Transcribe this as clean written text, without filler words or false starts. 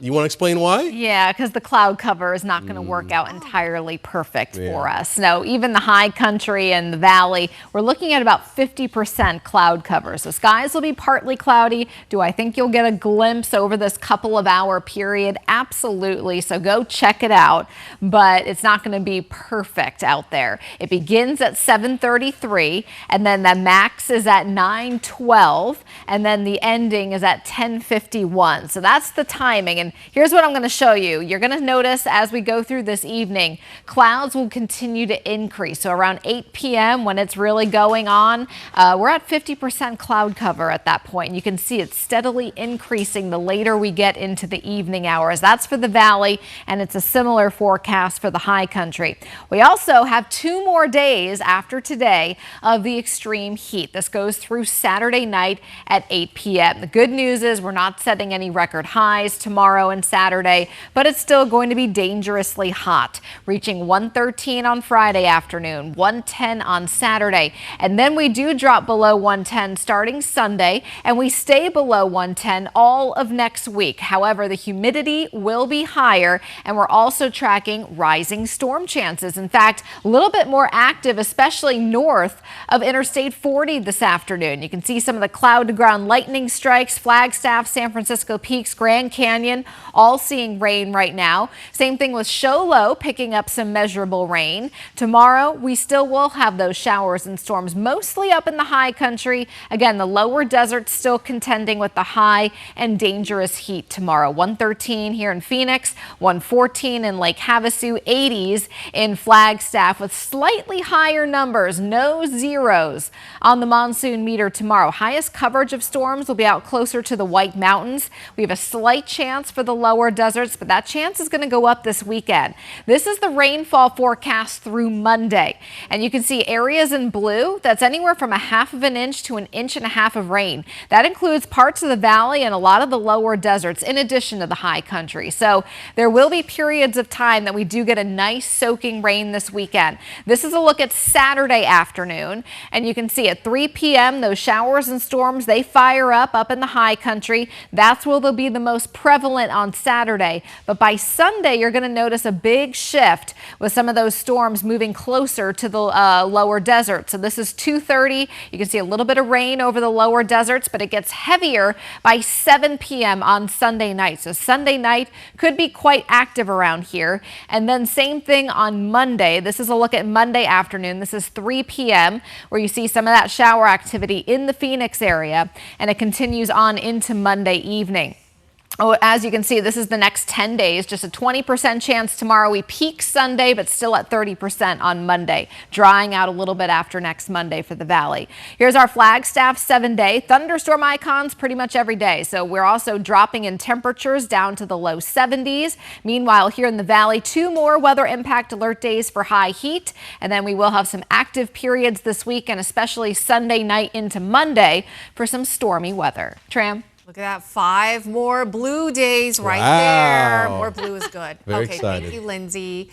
You want to explain why? Yeah, because the cloud cover is not going to work out entirely perfect for us. No, even the high country and the valley, we're looking at about 50% cloud cover. So skies will be partly cloudy. Do I think you'll get a glimpse over this couple of hour period? Absolutely. So go check it out. But it's not going to be perfect out there. It begins at 7:33, and then the max is at 9:12, and then the ending is at 10:51. So that's the timing. And here's what I'm going to show you. You're going to notice as we go through this evening, clouds will continue to increase. So around 8 p.m. when it's really going on, we're at 50% cloud cover at that point. And you can see it steadily increasing the later we get into the evening hours. That's for the valley, and it's a similar forecast for the high country. We also have 2 more days after today of the extreme heat. This goes through Saturday night at 8 p.m. The good news is we're not setting any record highs tomorrow and Saturday, but it's still going to be dangerously hot, reaching 113 on Friday afternoon, 110 on Saturday. And then we do drop below 110 starting Sunday, and we stay below 110 all of next week. However, the humidity will be higher, and we're also tracking rising storm chances. In fact, a little bit more active, especially north of Interstate 40 this afternoon. You can see some of the cloud-to-ground lightning strikes, Flagstaff, San Francisco Peaks, Grand Canyon, all seeing rain right now. Same thing with Show Low, picking up some measurable rain. Tomorrow, we still will have those showers and storms, mostly up in the high country. Again, the lower desert still contending with the high and dangerous heat tomorrow. 113 here in Phoenix, 114 in Lake Havasu, 80s in Flagstaff with slightly higher numbers, no zeros on the monsoon meter tomorrow. Highest coverage of storms will be out closer to the White Mountains. We have a slight chance for the lower deserts, but that chance is going to go up this weekend. This is the rainfall forecast through Monday, and you can see areas in blue. That's anywhere from 1/2 inch to 1.5 inches of rain. That includes parts of the valley and a lot of the lower deserts, in addition to the high country. So there will be periods of time that we do get a nice soaking rain this weekend. This is a look at Saturday afternoon, and you can see at 3 p.m. those showers and storms, they fire up in the high country. That's where they'll be the most prevalent on Saturday. But by Sunday, you're going to notice a big shift with some of those storms moving closer to the lower desert. So this is 2:30. You can see a little bit of rain over the lower deserts, but it gets heavier by 7 p.m. on Sunday night. So Sunday night could be quite active around here. And then same thing on Monday. This is a look at Monday afternoon. This is 3 p.m. where you see some of that shower activity in the Phoenix area, and it continues on into Monday evening. Oh, as you can see, this is the next 10 days, just a 20% chance tomorrow. We peak Sunday, but still at 30% on Monday, drying out a little bit after next Monday for the valley. Here's our Flagstaff 7-day thunderstorm icons pretty much every day. So we're also dropping in temperatures down to the low 70s. Meanwhile, here in the valley, 2 more weather impact alert days for high heat. And then we will have some active periods this week, and especially Sunday night into Monday for some stormy weather. Tram. Look at that, 5 more blue days right there. More blue is good. Very okay, excited. Thank you, Lindsay.